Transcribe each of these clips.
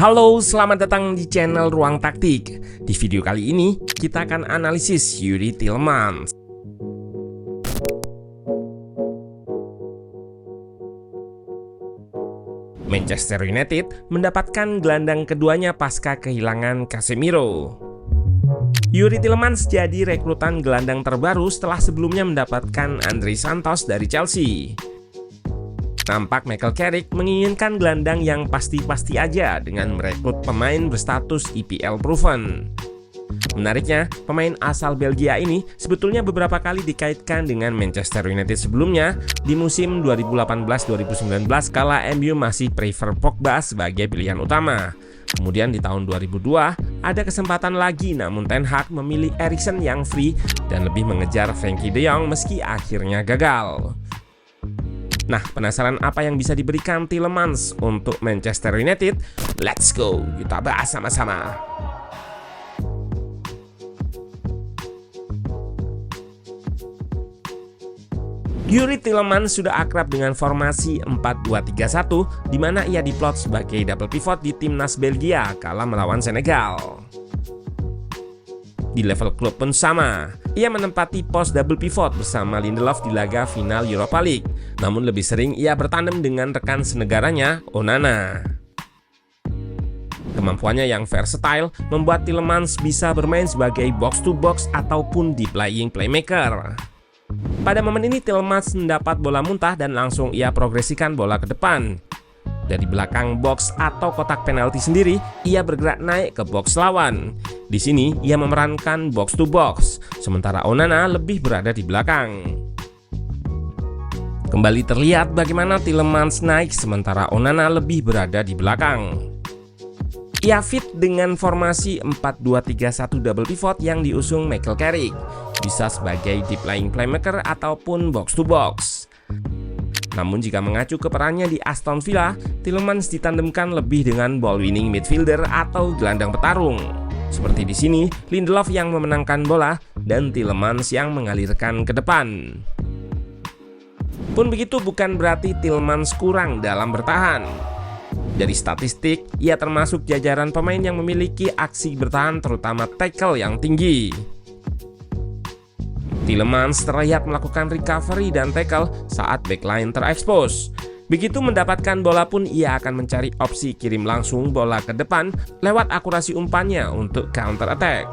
Halo, selamat datang di channel Ruang Taktik. Di video kali ini, kita akan analisis Youri Tielemans. Manchester United mendapatkan gelandang keduanya pasca kehilangan Casemiro. Youri Tielemans jadi rekrutan gelandang terbaru setelah sebelumnya mendapatkan Andrei Santos dari Chelsea. Nampak Michael Carrick menginginkan gelandang yang pasti-pasti aja dengan merekrut pemain berstatus EPL proven. Menariknya, pemain asal Belgia ini sebetulnya beberapa kali dikaitkan dengan Manchester United sebelumnya di musim 2018-2019 kala MU masih prefer Pogba sebagai pilihan utama. Kemudian di tahun 2002 ada kesempatan lagi, namun Ten Hag memilih Eriksen yang free dan lebih mengejar Frenkie de Jong meski akhirnya gagal. Nah, penasaran apa yang bisa diberikan Tielemans untuk Manchester United? Let's go, kita bahas sama-sama. Youri Tielemans sudah akrab dengan formasi 4-2-3-1 di mana ia diplot sebagai double pivot di timnas Belgia kala melawan Senegal. Di level klub pun sama. Ia menempati pos double pivot bersama Lindelof di laga final Europa League. Namun lebih sering ia bertandem dengan rekan senegaranya, Onana. Kemampuannya yang versatile membuat Tielemans bisa bermain sebagai box-to-box ataupun di playing playmaker. Pada momen ini Tielemans mendapat bola muntah dan langsung ia progresikan bola ke depan. Dari belakang box atau kotak penalti sendiri, ia bergerak naik ke box lawan. Di sini ia memerankan box to box, sementara Onana lebih berada di belakang. Kembali terlihat bagaimana Tielemans naik sementara Onana lebih berada di belakang. Ia fit dengan formasi 4-2-3-1 double pivot yang diusung Michael Carrick, bisa sebagai deep lying playmaker ataupun box to box. Namun jika mengacu ke perannya di Aston Villa, Tielemans ditandemkan lebih dengan ball winning midfielder atau gelandang petarung. Seperti di sini, Lindelof yang memenangkan bola dan Tielemans yang mengalirkan ke depan. Pun begitu bukan berarti Tielemans kurang dalam bertahan. Dari statistik, ia termasuk jajaran pemain yang memiliki aksi bertahan terutama tackle yang tinggi. Tielemans terlihat melakukan recovery dan tackle saat backline terekspos. Begitu mendapatkan bola pun ia akan mencari opsi kirim langsung bola ke depan lewat akurasi umpannya untuk counter attack.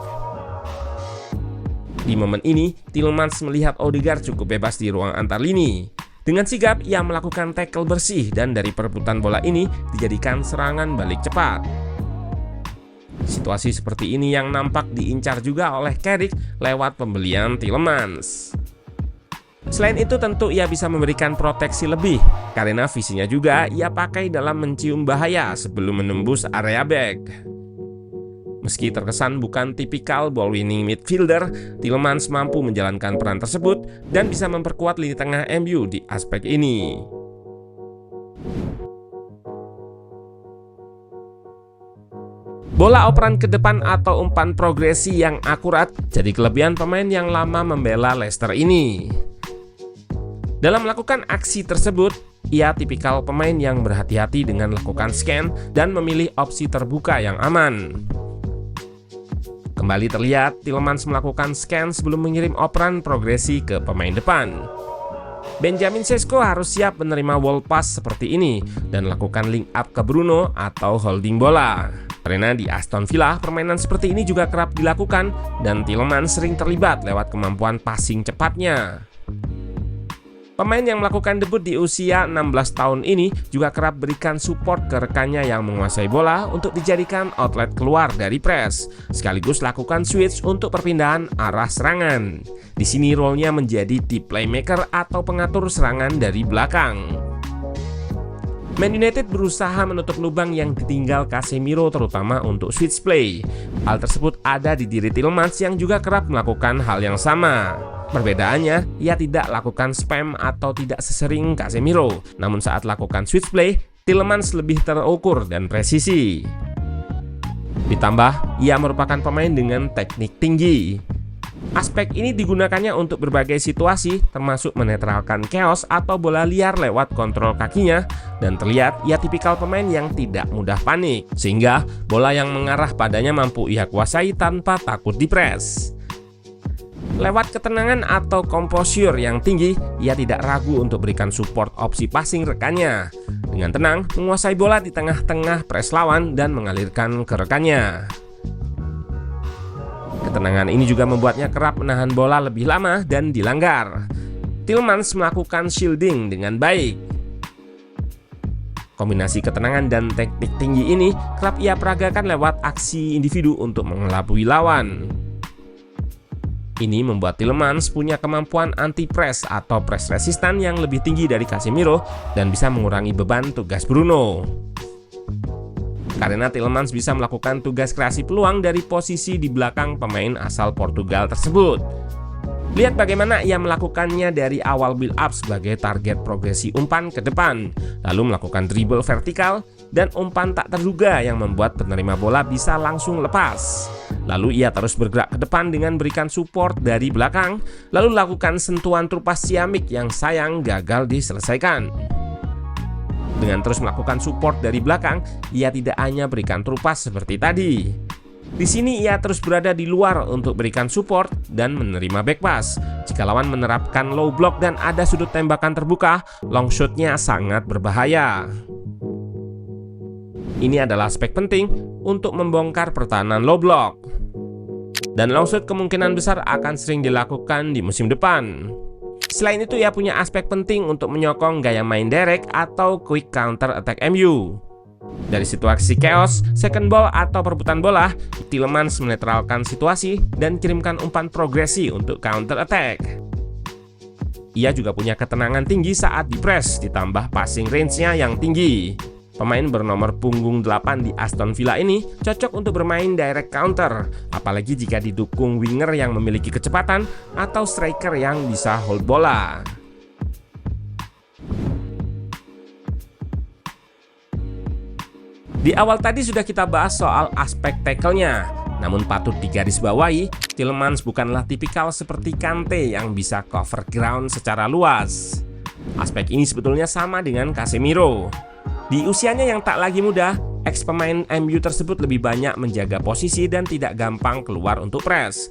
Di momen ini, Tielemans melihat Odegaard cukup bebas di ruang antar lini. Dengan sigap ia melakukan tackle bersih dan dari perebutan bola ini dijadikan serangan balik cepat. Situasi seperti ini yang nampak diincar juga oleh Carrick lewat pembelian Tielemans. Selain itu tentu ia bisa memberikan proteksi lebih karena visinya juga ia pakai dalam mencium bahaya sebelum menembus area back. Meski terkesan bukan tipikal ball winning midfielder, Tielemans mampu menjalankan peran tersebut dan bisa memperkuat lini tengah MU di aspek ini. Bola operan ke depan atau umpan progresi yang akurat jadi kelebihan pemain yang lama membela Leicester ini. Dalam melakukan aksi tersebut, ia tipikal pemain yang berhati-hati dengan melakukan scan dan memilih opsi terbuka yang aman. Kembali terlihat Tielemans melakukan scan sebelum mengirim operan progresi ke pemain depan. Benjamin Sesko harus siap menerima wall pass seperti ini dan lakukan link up ke Bruno atau holding bola. Karena di Aston Villa, permainan seperti ini juga kerap dilakukan dan Tielemans sering terlibat lewat kemampuan passing cepatnya. Pemain yang melakukan debut di usia 16 tahun ini juga kerap berikan support ke rekannya yang menguasai bola untuk dijadikan outlet keluar dari press, sekaligus lakukan switch untuk perpindahan arah serangan. Di sini role-nya menjadi deep playmaker atau pengatur serangan dari belakang. Man United berusaha menutup lubang yang ditinggal Casemiro terutama untuk switch play. Hal tersebut ada di diri Tielemans yang juga kerap melakukan hal yang sama. Perbedaannya, ia tidak lakukan spam atau tidak sesering Casemiro. Namun saat lakukan switch play, Tielemans lebih terukur dan presisi. Ditambah, ia merupakan pemain dengan teknik tinggi. Aspek ini digunakannya untuk berbagai situasi, termasuk menetralkan chaos atau bola liar lewat kontrol kakinya, dan terlihat ia tipikal pemain yang tidak mudah panik, sehingga bola yang mengarah padanya mampu ia kuasai tanpa takut dipres. Lewat ketenangan atau composure yang tinggi, ia tidak ragu untuk berikan support opsi passing rekannya. Dengan tenang, menguasai bola di tengah-tengah press lawan dan mengalirkan ke rekannya. Ketenangan ini juga membuatnya kerap menahan bola lebih lama dan dilanggar. Tielemans melakukan shielding dengan baik. Kombinasi ketenangan dan teknik tinggi ini kerap ia peragakan lewat aksi individu untuk mengelabui lawan. Ini membuat Tielemans punya kemampuan anti-press atau press resistan yang lebih tinggi dari Casemiro dan bisa mengurangi beban tugas Bruno. Karena Tielemans bisa melakukan tugas kreasi peluang dari posisi di belakang pemain asal Portugal tersebut. Lihat bagaimana ia melakukannya dari awal build up sebagai target progresi umpan ke depan, lalu melakukan dribble vertikal dan umpan tak terduga yang membuat penerima bola bisa langsung lepas. Lalu ia terus bergerak ke depan dengan berikan support dari belakang, lalu lakukan sentuhan trupas Ciamik yang sayang gagal diselesaikan. Dengan terus melakukan support dari belakang, ia tidak hanya berikan trupas seperti tadi. Di sini ia terus berada di luar untuk berikan support dan menerima back pass. Jika lawan menerapkan low block dan ada sudut tembakan terbuka, long shotnya sangat berbahaya. Ini adalah aspek penting untuk membongkar pertahanan low block. Dan long shot kemungkinan besar akan sering dilakukan di musim depan. Selain itu, ia punya aspek penting untuk menyokong gaya main direct atau quick counter attack MU. Dari situasi chaos, second ball atau perebutan bola, Tielemans menetralkan situasi dan kirimkan umpan progresi untuk counter attack. Ia juga punya ketenangan tinggi saat di-press, ditambah passing range-nya yang tinggi. Pemain bernomor punggung 8 di Aston Villa ini cocok untuk bermain direct counter, apalagi jika didukung winger yang memiliki kecepatan atau striker yang bisa hold bola. Di awal tadi sudah kita bahas soal aspek tackle-nya, namun patut digarisbawahi, Tielemans bukanlah tipikal seperti Kante yang bisa cover ground secara luas. Aspek ini sebetulnya sama dengan Casemiro. Di usianya yang tak lagi muda, ex-pemain MU tersebut lebih banyak menjaga posisi dan tidak gampang keluar untuk press.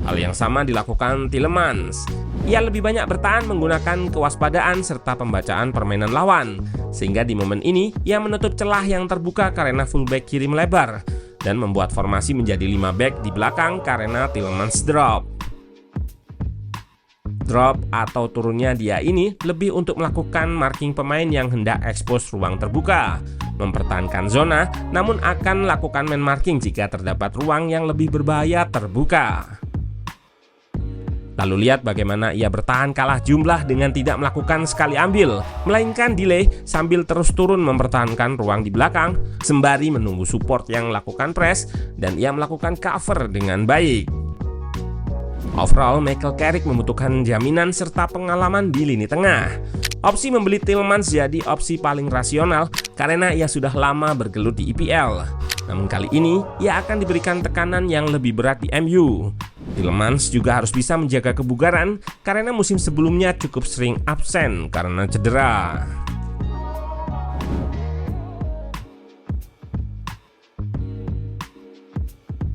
Hal yang sama dilakukan Tielemans. Ia lebih banyak bertahan menggunakan kewaspadaan serta pembacaan permainan lawan, sehingga di momen ini ia menutup celah yang terbuka karena fullback kiri melebar dan membuat formasi menjadi 5 back di belakang karena Tielemans drop. Drop atau turunnya dia ini lebih untuk melakukan marking pemain yang hendak ekspos ruang terbuka, mempertahankan zona, namun akan lakukan man marking jika terdapat ruang yang lebih berbahaya terbuka. Lalu lihat bagaimana ia bertahan kalah jumlah dengan tidak melakukan sekali ambil, melainkan delay sambil terus turun mempertahankan ruang di belakang, sembari menunggu support yang melakukan press, dan ia melakukan cover dengan baik. Overall, Michael Carrick membutuhkan jaminan serta pengalaman di lini tengah. Opsi membeli Tielemans jadi opsi paling rasional karena ia sudah lama bergelut di EPL. Namun kali ini, ia akan diberikan tekanan yang lebih berat di MU. Tielemans juga harus bisa menjaga kebugaran karena musim sebelumnya cukup sering absen karena cedera.